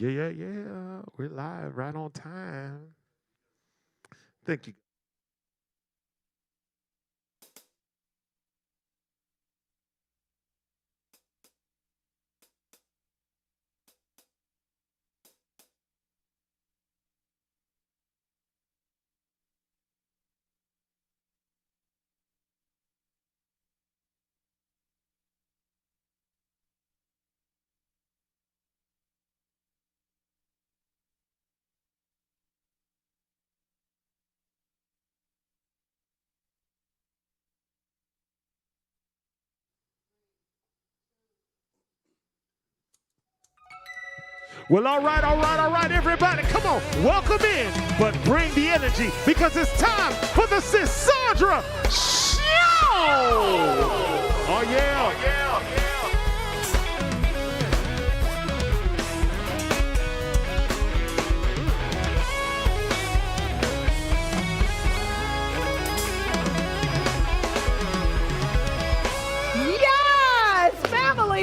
Yeah. We're live right on time. Thank you. Well, all right, everybody. Come on, welcome in, but bring the energy because it's time for the Sisaundra Show. Oh, yeah.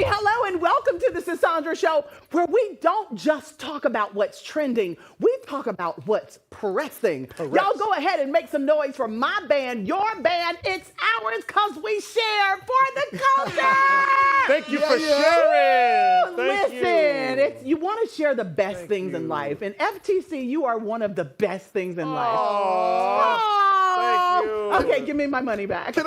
Hello and welcome to the Sisaundra Show, where we don't just talk about what's trending, we talk about what's pressing. Y'all go ahead and make some noise for my band, your band. It's ours because we share for the culture. Thank you for sharing. Listen, you want to share the best things in life. And FTC, you are one of the best things in life. Thank you. Okay, give me my money back. Listen,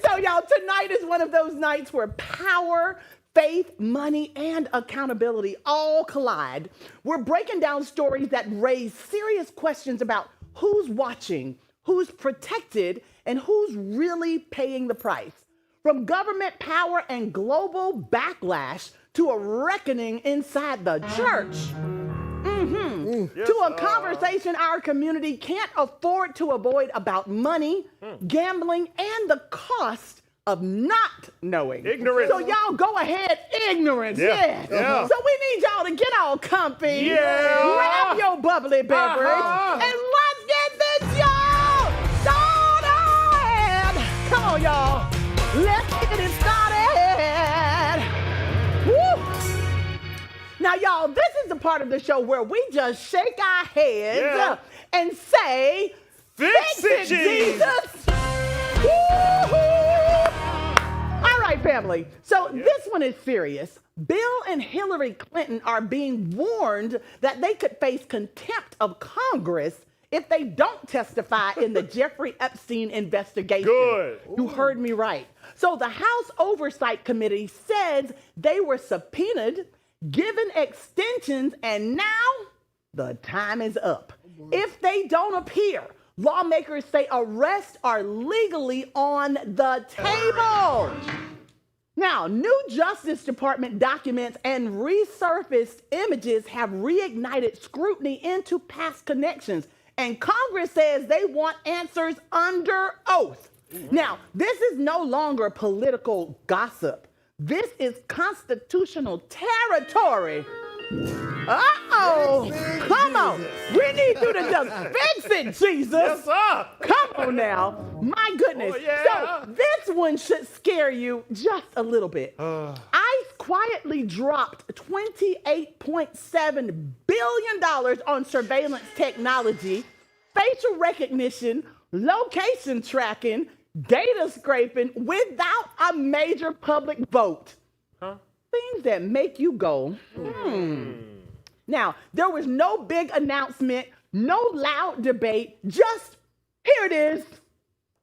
so y'all, tonight is one of those nights where power, faith, money, and accountability all collide. We're breaking down stories that raise serious questions about who's watching, who's protected, and who's really paying the price. From government power and global backlash to a reckoning inside the church. Yes, to a conversation our community can't afford to avoid about money, gambling, and the cost of not knowing. Ignorance. So y'all go ahead, ignorance. Yeah. So we need y'all to get all comfy. Yeah. Grab your bubbly beverage and let's get this show started. Come on, y'all. Let's get it started. Woo. Now, y'all, this is the part of the show where we just shake our heads and say, Fix it, Jesus. Woo-hoo. All right, family. So this one is serious. Bill and Hillary Clinton are being warned that they could face contempt of Congress if they don't testify in the Jeffrey Epstein investigation. Good. You heard me right. So the House Oversight Committee says they were subpoenaed, given extensions, and now the time is up. If they don't appear, lawmakers say arrests are legally on the table. Now, new Justice Department documents and resurfaced images have reignited scrutiny into past connections, and Congress says they want answers under oath. Now, this is no longer political gossip. This is constitutional territory. Uh-oh. Come on. We need you to just fix it, Jesus. Yes, sir. Come on now. My goodness. Oh, yeah. So this one should scare you just a little bit. ICE quietly dropped $28.7 billion on surveillance technology, facial recognition, location tracking, data scraping without a major public vote. Things that make you go, Now, there was no big announcement, no loud debate, just here it is.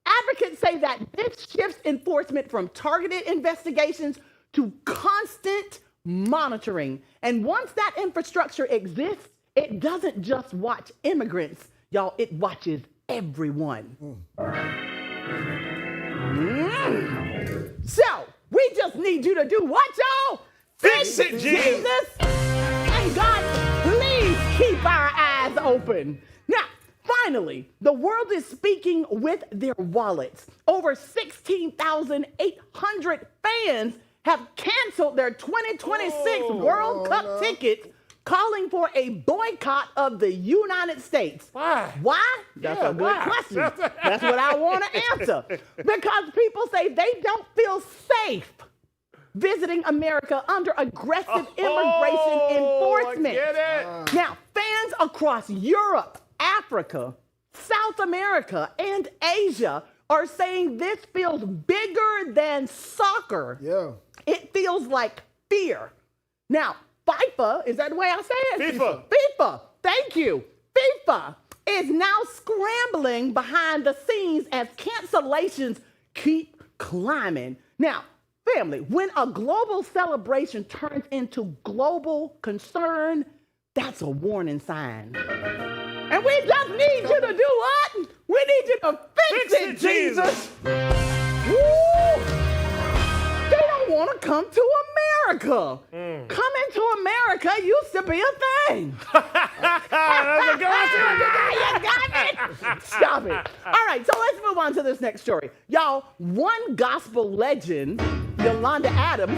Advocates say that this shifts enforcement from targeted investigations to constant monitoring. And once that infrastructure exists, it doesn't just watch immigrants, y'all, it watches everyone. So, we just need you to do what, y'all? Fix it, Jesus. And God, please keep our eyes open. Now, finally, the world is speaking with their wallets. Over 16,800 fans have canceled their 2026 World Cup tickets, calling for a boycott of the United States. Why? Why? That's a good question. That's what I want to answer. Because people say they don't feel safe visiting America under aggressive immigration enforcement. I get it. Now, fans across Europe, Africa, South America, and Asia are saying this feels bigger than soccer. Yeah. It feels like fear. Now, FIFA, is that the way I say it? FIFA. FIFA, thank you. FIFA is now scrambling behind the scenes as cancellations keep climbing. Now, family, when a global celebration turns into global concern, that's a warning sign. And we just need you to do what? We need you to fix it, Jesus. Woo! They don't want to come to America. Coming to America used to be a thing. That's a good one. You got it. Stop it. All right, so let's move on to this next story. Y'all, one gospel legend, Yolanda Adams,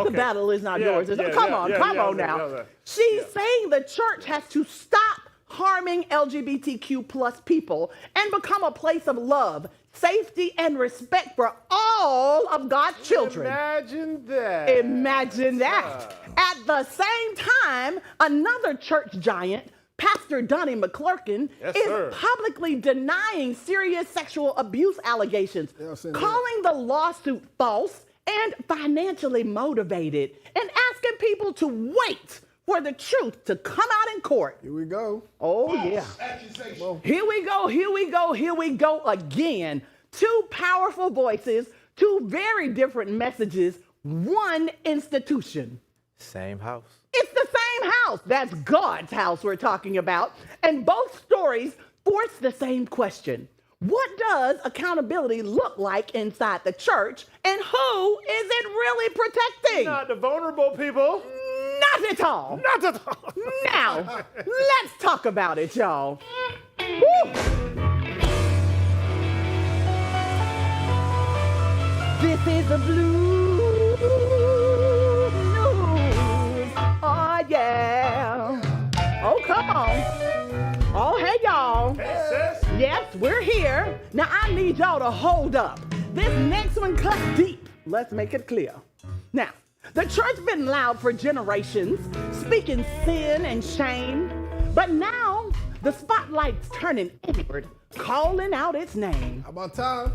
the battle is not yours. Come on now. She's saying the church has to stop harming LGBTQ plus people and become a place of love, safety, and respect for all of God's children. Imagine that. Imagine that. At the same time, another church giant, Pastor Donnie McClurkin, is publicly denying serious sexual abuse allegations, calling the lawsuit false and financially motivated, and asking people to wait for the truth to come out in court. Here we go. Oh, yeah. Here we go again. Two powerful voices, two very different messages, one institution. Same house. It's the same house. That's God's house we're talking about. And both stories force the same question. What does accountability look like inside the church, and who is it really protecting? Not the vulnerable people. Not at all. Not at all. Now, let's talk about it, y'all. Woo. This is the blue news. Oh, yeah. Oh, come on. Oh, hey, y'all. Hey, sis. Yes, we're here. Now, I need y'all to hold up. This next one cuts deep. Let's make it clear. Now, the church been loud for generations, speaking sin and shame. But now, the spotlight's turning inward, calling out its name. How about time?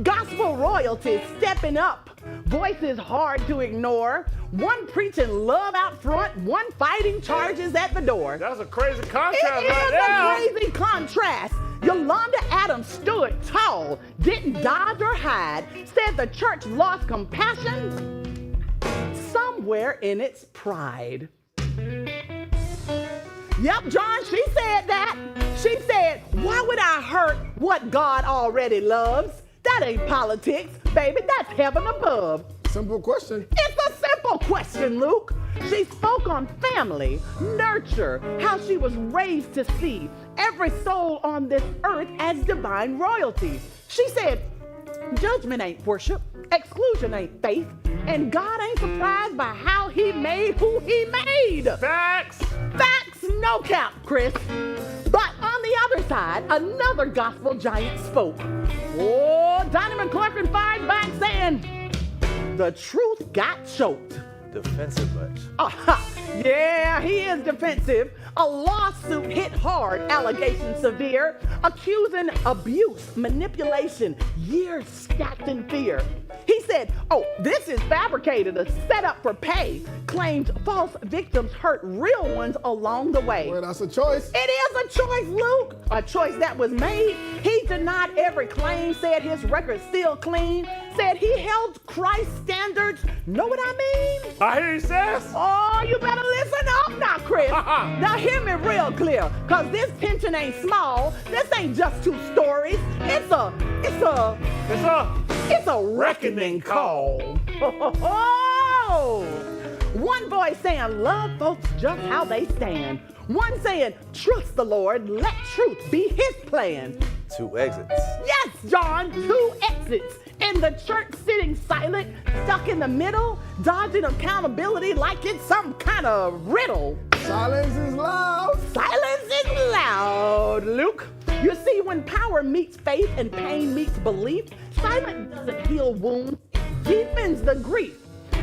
Gospel royalty stepping up. Voices hard to ignore. One preaching love out front, one fighting charges at the door. That's a crazy contrast It right is there. a crazy contrast. Yolanda Adams stood tall, didn't dodge or hide, said the church lost compassion somewhere in its pride. Yep, John, she said that. She said, why would I hurt what God already loves? That ain't politics, baby, that's heaven above. Simple question. It's a simple question, Luke. She spoke on family, nurture, how she was raised to see every soul on this earth as divine royalty. She said, judgment ain't worship, exclusion ain't faith, and God ain't surprised by how he made who he made. Facts. Facts, no cap, Chris. But on the other side, another gospel giant spoke. Oh, Donnie McClurkin fired back saying, the truth got choked. Defensive much. Yeah, he is defensive. A lawsuit hit hard, allegations severe, accusing abuse, manipulation, years stacked in fear. He said, oh, this is fabricated, a setup for pay, claimed false victims hurt real ones along the way. Well, that's a choice. It is a choice, Luke, a choice that was made. He denied every claim, said his record's still clean, said he held Christ's standards. Know what I mean? I hear you, sis. Oh, you better listen up now, Chris. Now hear me real clear, because this tension ain't small. This ain't just two stories. It's a reckoning call. One voice saying, love folks just how they stand. One saying, trust the Lord, let truth be his plan. 2 exits. Yes, John, 2 exits. And the church sitting silent, stuck in the middle, dodging accountability like it's some kind of riddle. Silence is loud. Silence is loud, Luke. You see, when power meets faith and pain meets belief, silence doesn't heal wounds, it deepens the grief.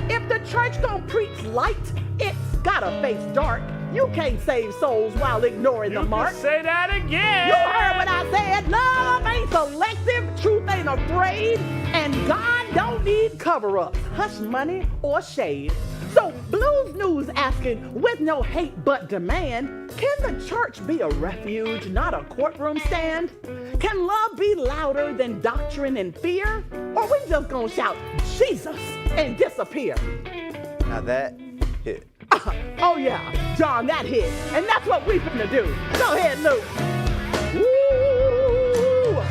If the church don't preach light, it's gotta face dark. You can't save souls while ignoring the mark. Say that again. You heard what I said. Love ain't selective, truth ain't afraid, and God don't need cover-ups, hush money, or shade. So Blues News asking, with no hate but demand, can the church be a refuge, not a courtroom stand? Can love be louder than doctrine and fear? Or we just gonna shout Jesus and disappear? Now that hit. Oh yeah, John, that hit. And that's what we finna do. Go ahead, Luke. Woo!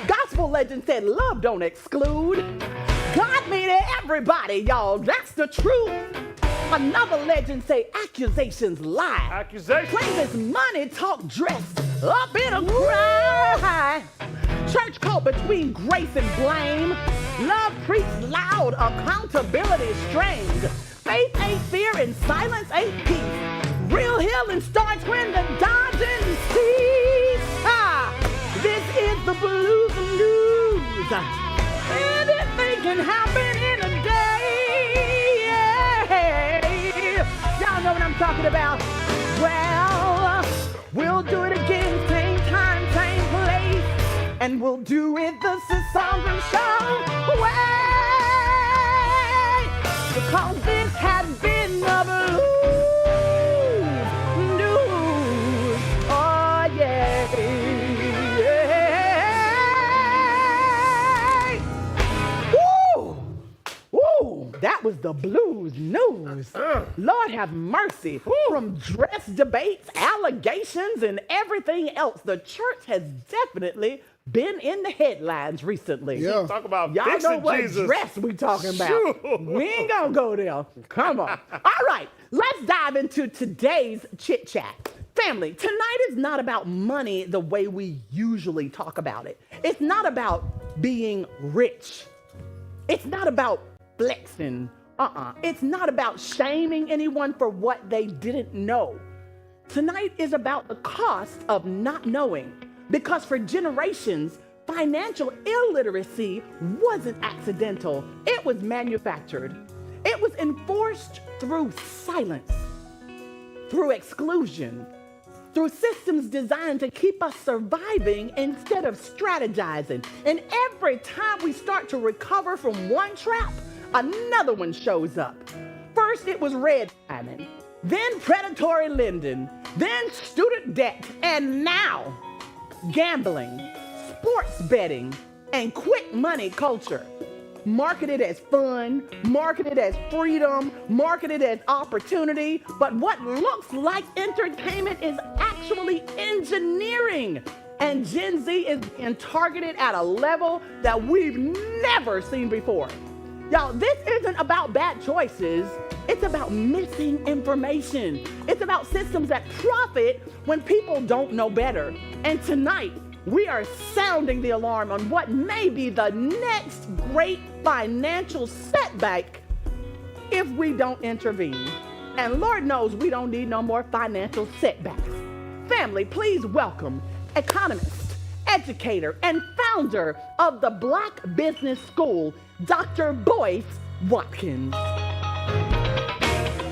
Gospel legend said love don't exclude. God made everybody, y'all. That's the truth. Another legend say accusations lie. Accusations. Claim it's money talk dressed up in a cry. Church caught between grace and blame. Love preached loud, accountability strained. Faith ain't fear and silence ain't peace. Real healing starts when the dodging cease. This is the Blues News. Anything can happen in a day. Y'all know what I'm talking about. Well, we'll do it again, same time, same place. And we'll do it the Sisaundra Show way. Because this has been the Blues News. Oh, yeah. Woo! That was the Blues News. Lord have mercy. From dress debates, allegations, and everything else, the church has definitely been in the headlines recently. Yeah. Talk about Y'all fixing know what Jesus. dress we talking about. Sure. We ain't gonna go there. Come on. All right, let's dive into today's chit chat. Family, tonight is not about money the way we usually talk about it. It's not about being rich. It's not about flexing. It's not about shaming anyone for what they didn't know. Tonight is about the cost of not knowing. Because for generations, financial illiteracy wasn't accidental. It was manufactured. It was enforced through silence, through exclusion, through systems designed to keep us surviving instead of strategizing. And every time we start to recover from one trap, another one shows up. First, it was redlining, then predatory lending, then student debt, and now gambling, sports betting, and quick money culture. Marketed as fun, marketed as freedom, marketed as opportunity, but what looks like entertainment is actually engineering. And Gen Z is being targeted at a level that we've never seen before. Y'all, this isn't about bad choices. It's about missing information. It's about systems that profit when people don't know better. And tonight, we are sounding the alarm on what may be the next great financial setback if we don't intervene. And Lord knows we don't need no more financial setbacks. Family, please welcome economist, educator, and founder of the Black Business School, Dr. Boyce Watkins.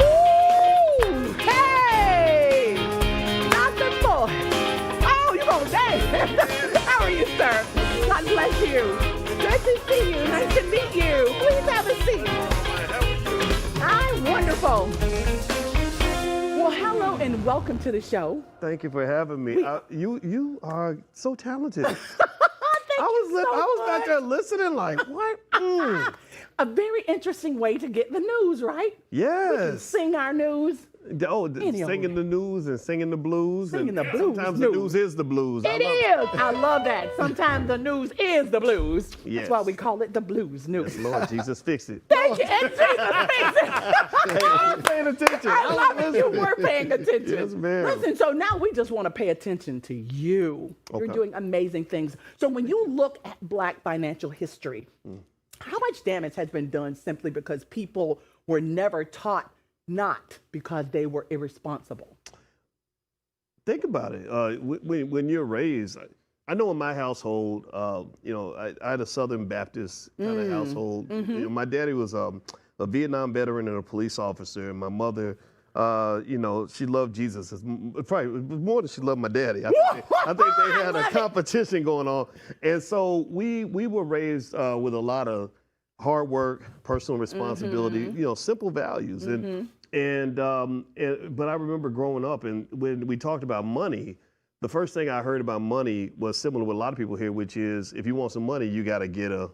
Ooh, hey, Dr. Boyce. Oh, you gonna dance? How are you, sir? God bless you. Good to see you. Nice to meet you. Please have a seat. I'm wonderful. Well, hello and welcome to the show. Thank you for having me. You are so talented. Thank you so I was back much. there listening like, what? A very interesting way to get the news, right? Yes. Sing our news. Singing the news and singing the blues. Singing and the blues Sometimes news. the news is the blues. It is. I love that. Sometimes the news is the blues. Yes. That's why we call it the Blues News. Lord Jesus, fix it. Thank you. And Jesus fix it. I was paying attention. I love it. You were paying attention. Yes, ma'am. Listen, so now we just want to pay attention to you. You're Okay. doing amazing things. So when you look at Black financial history, how much damage has been done simply because people were never taught not because they were irresponsible? Think about it. When you're raised, I know in my household, I had a Southern Baptist kind of household. My daddy was a Vietnam veteran and a police officer, and my mother, she loved Jesus. Probably more than she loved my daddy. I think they had a competition going on, and so we were raised with a lot of hard work, personal responsibility, simple values, but I remember growing up, and when we talked about money. The first thing I heard about money was similar to what a lot of people hear, which is if you want some money, you got to get a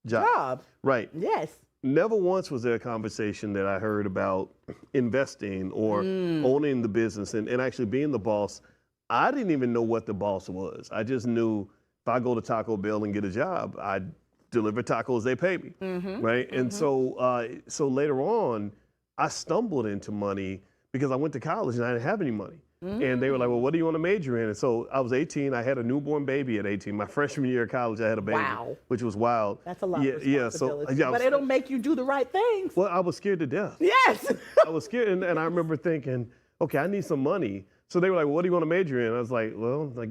job. Right. Yes. Never once was there a conversation that I heard about investing or owning the business and actually being the boss. I didn't even know what the boss was. I just knew if I go to Taco Bell and get a job, I deliver tacos, they pay me. Right. And so later on, I stumbled into money because I went to college and I didn't have any money. And they were like, well, what do you want to major in? And so I was 18. I had a newborn baby at 18. My freshman year of college, I had a baby, which was wild. That's a lot of responsibility. But it'll make you do the right things. Well, I was scared to death. Yes. I was scared. And I remember thinking, okay, I need some money. So they were like, well, what do you want to major in? I was like, well, I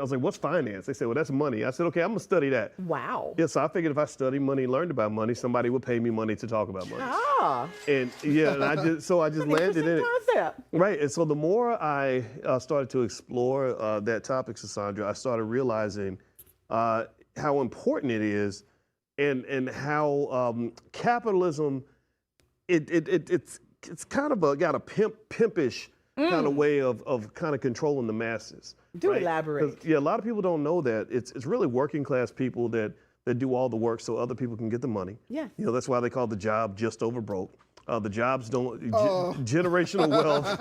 was like, what's finance? They said, well, that's money. I said, okay, I'm going to study that. Wow. Yeah, so I figured if I studied money, learned about money, somebody would pay me money to talk about money. And I just landed in it. Concept. Right, and so the more I started to explore that topic, Sisaundra, I started realizing how important it is and how capitalism, it's kind of got a pimpish kind of way of kind of controlling the masses. Elaborate. Yeah, a lot of people don't know that it's really working class people that do all the work so other people can get the money. Yes. That's why they call the job just over broke. The jobs don't, generational wealth.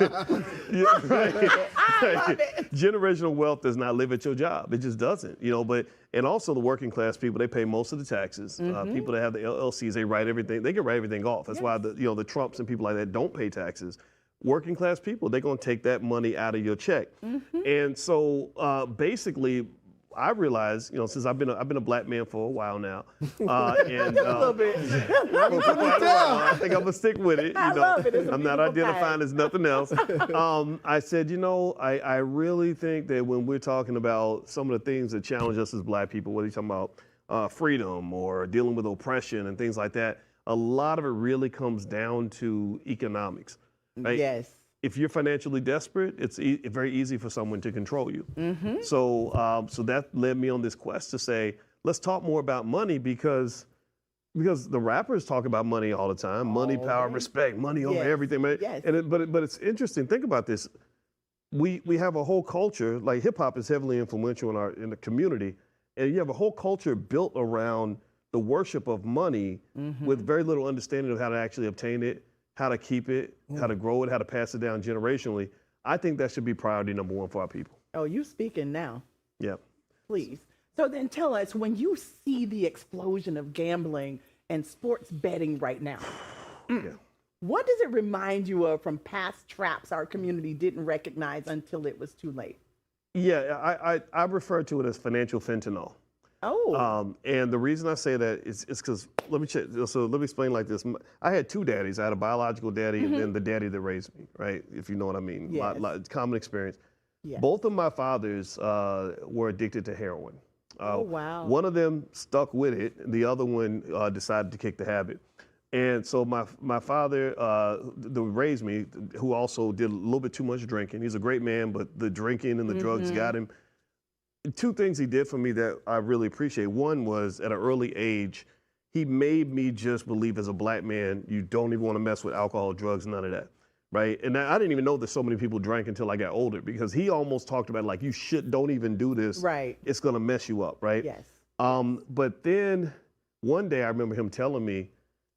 Generational wealth does not live at your job. It just doesn't, and also the working class people, they pay most of the taxes. People that have the LLCs, they write everything, they can write everything off. That's why the Trumps and people like that don't pay taxes. Working class people, they're going to take that money out of your check. And so basically, I realized, since I've been a black man for a while now, and a little bit. I think I'm gonna stick with it. I love it. I'm not identifying as nothing else. I said, I really think that when we're talking about some of the things that challenge us as black people, whether you're talking about freedom or dealing with oppression and things like that, a lot of it really comes down to economics. Right? Yes. If you're financially desperate, it's very easy for someone to control you. So that led me on this quest to say, let's talk more about money because the rappers talk about money all the time. Money, power, respect, money over everything. Right? Yes. But it's interesting. Think about this. We have a whole culture, like hip hop is heavily influential in the community, and you have a whole culture built around the worship of money with very little understanding of how to actually obtain it, how to keep it, how to grow it, how to pass it down generationally. I think that should be priority number one for our people. Oh, you speaking now. Yeah. Please. So then tell us, when you see the explosion of gambling and sports betting right now, what does it remind you of from past traps our community didn't recognize until it was too late? Yeah, I refer to it as financial fentanyl. Oh. And the reason I say that is because, let me explain like this. I had two daddies. I had a biological daddy and then the daddy that raised me, right? If you know what I mean. Yes. Common experience. Yes. Both of my fathers were addicted to heroin. Oh, wow. One of them stuck with it. The other one decided to kick the habit. And so my father, that raised me, who also did a little bit too much drinking. He's a great man, but the drinking and the drugs got him. Two things he did for me that I really appreciate. One was at an early age, he made me just believe as a black man, you don't even want to mess with alcohol, drugs, none of that, right? And I didn't even know that so many people drank until I got older because he almost talked about like, don't even do this. Right. It's going to mess you up, right? Yes. But then one day I remember him telling me,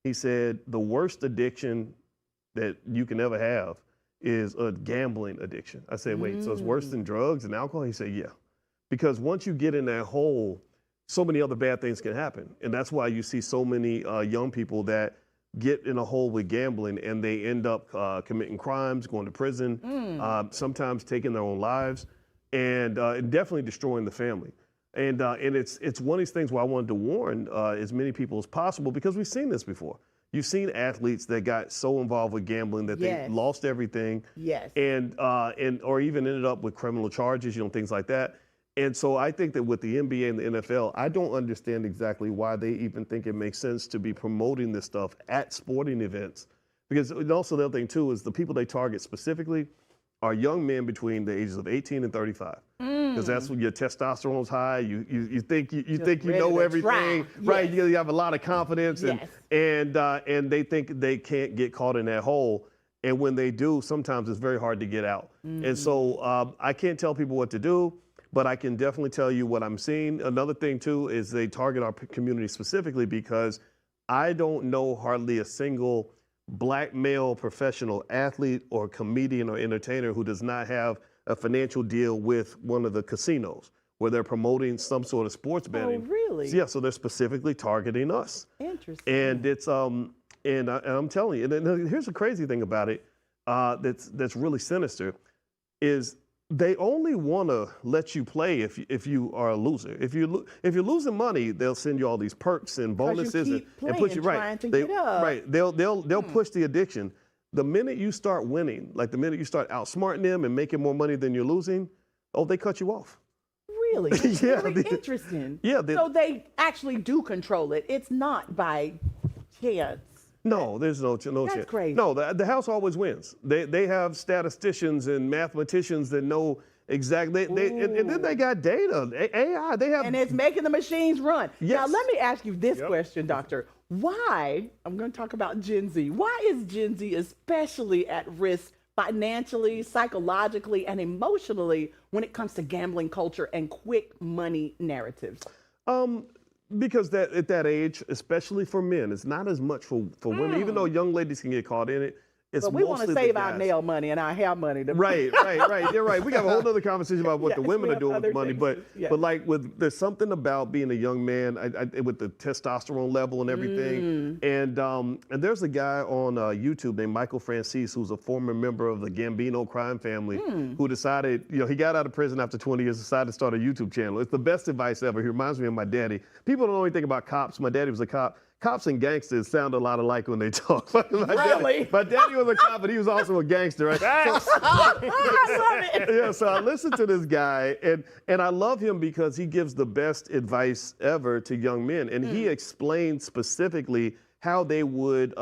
he said, the worst addiction that you can ever have is a gambling addiction. I said, wait, so it's worse than drugs and alcohol? He said, yeah. Because once you get in that hole, so many other bad things can happen. And that's why you see so many young people that get in a hole with gambling and they end up committing crimes, going to prison, sometimes taking their own lives, and definitely destroying the family. And it's one of these things where I wanted to warn as many people as possible because we've seen this before. You've seen athletes that got so involved with gambling that they lost everything, Yes. and or even ended up with criminal charges, things like that. And so I think that with the NBA and the NFL, I don't understand exactly why they even think it makes sense to be promoting this stuff at sporting events. Because and also the other thing too is the people they target specifically are young men between the ages of 18 and 35. Because that's when your testosterone's high. You think you think you know everything, right? Yes. You have a lot of confidence, and they think they can't get caught in that hole. And when they do, sometimes it's very hard to get out. And so I can't tell people what to do. But I can definitely tell you what I'm seeing. Another thing, too, is they target our community specifically because I don't know hardly a single black male professional athlete or comedian or entertainer who does not have a financial deal with one of the casinos where they're promoting some sort of sports betting. Oh, really? So, yeah, so they're specifically targeting us. Interesting. And it's and I'm telling you, and here's the crazy thing about it that's really sinister is they only want to let you play if you are a loser. If you're losing money, they'll send you all these perks and bonuses and push you right. They'll push the addiction. The minute you start winning, like the minute you start outsmarting them and making more money than you're losing, they cut you off. Really? Yeah, really interesting. Yeah. So they actually do control it. It's not by chance. No, there's no chance. That's crazy. No, the house always wins. They have statisticians and mathematicians that know exactly. And then they got data, AI. They have, and it's making the machines run. Yes. Now let me ask you this question, Doctor. Why? I'm going to talk about Gen Z. Why is Gen Z especially at risk financially, psychologically, and emotionally when it comes to gambling culture and quick money narratives? Because at that age, especially for men, it's not as much for women. Even though young ladies can get caught in it, it's but we want to mostly save the our guys. nail money and our hair money. Right. You're right. We got a whole other conversation about what the women are doing with money. But like there's something about being a young man with the testosterone level and everything. And there's a guy on YouTube named Michael Francis who's a former member of the Gambino crime family who decided, he got out of prison after 20 years, decided to start a YouTube channel. It's the best advice ever. He reminds me of my daddy. People don't know anything about cops. My daddy was a cop. Cops and gangsters sound a lot alike when they talk. My daddy was a cop, but he was also a gangster, right? I love it. Yeah, so I listen to this guy, and I love him because he gives the best advice ever to young men, and he explains specifically how they would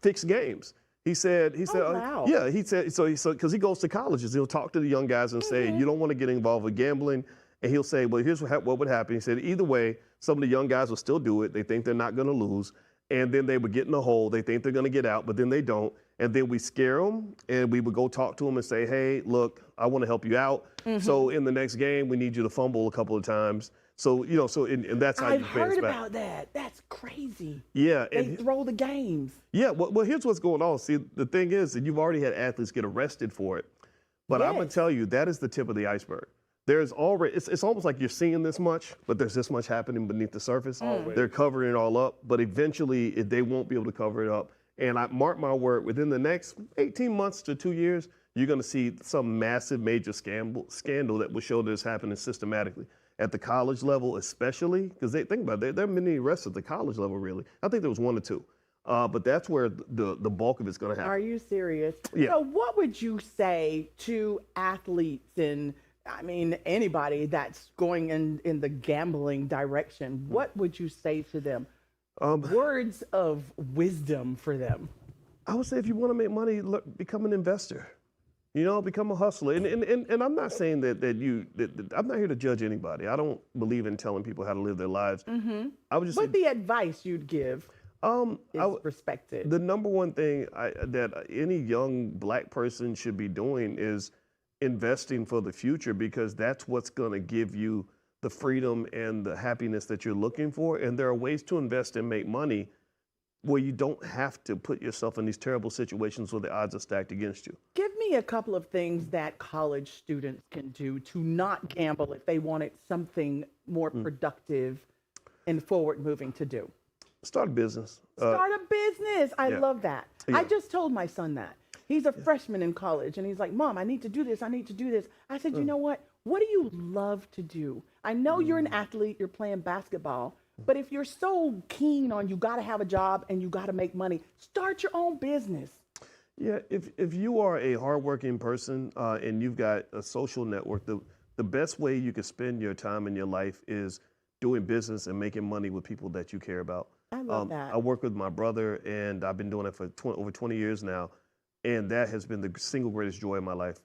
fix games. He said, wow. Yeah, he said, so because he goes to colleges, he'll talk to the young guys and say, you don't want to get involved with gambling. And he'll say, well, here's what would happen. He said, either way, some of the young guys will still do it. They think they're not going to lose. And then they would get in a hole. They think they're going to get out, but then they don't. And then we scare them, and we would go talk to them and say, hey, look, I want to help you out. So in the next game, we need you to fumble a couple of times. So, and that's how I've you heard bounce back. about that. That's crazy. Yeah. They throw the games. Yeah, well, here's what's going on. See, the thing is that you've already had athletes get arrested for it. But I'm going to tell you, that is the tip of the iceberg. There's already, it's almost like you're seeing this much, but there's this much happening beneath the surface. They're covering it all up, but eventually they won't be able to cover it up. And I mark my word, within the next 18 months to 2 years, you're going to see some massive major scandal that will show that it's happening systematically. At the college level especially, because think about it, there are many arrests at the college level really. I think there was 1 or 2. But that's where the bulk of it's going to happen. Are you serious? Yeah. So what would you say to athletes and anybody that's going in the gambling direction? What would you say to them? Words of wisdom for them. I would say if you want to make money, become an investor. Become a hustler. And I'm not saying that I'm not here to judge anybody. I don't believe in telling people how to live their lives. I would just But the advice you'd give is respected. The number one thing that any young black person should be doing is investing for the future, because that's what's going to give you the freedom and the happiness that you're looking for. And there are ways to invest and make money where you don't have to put yourself in these terrible situations where the odds are stacked against you. Give me a couple of things that college students can do to not gamble if they wanted something more productive and forward moving to do. Start a business. Start a business. I love that. Yeah. I just told my son that. He's a freshman in college, and he's like, Mom, I need to do this. I need to do this. I said, you know what? What do you love to do? I know you're an athlete. You're playing basketball. But if you're so keen on you got to have a job and you got to make money, start your own business. Yeah, if you are a hardworking person and you've got a social network, the the best way you can spend your time in your life is doing business and making money with people that you care about. I love that. I work with my brother, and I've been doing it for over 20 years now, and that has been the single greatest joy of my life.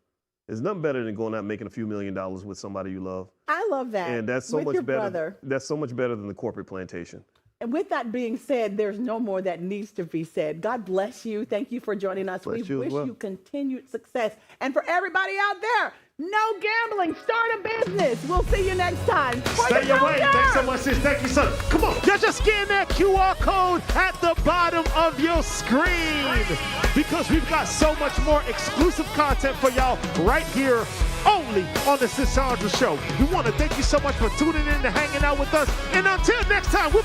There's nothing better than going out and making a few $1 million with somebody you love. I love that. And that's so with much your better. Brother. That's so much better than the corporate plantation. And with that being said, there's no more that needs to be said. God bless you. Thank you for joining us. Bless We you as wish well. you continued success. And for everybody out there, no gambling. Start a business. We'll see you next time. Stay away. Thanks so much, sis. Thank you, son. Come on. You just scan that QR code at the bottom of your screen because we've got so much more exclusive content for y'all right here only on the Sisaundra Show. We want to thank you so much for tuning in and hanging out with us. And until next time, we'll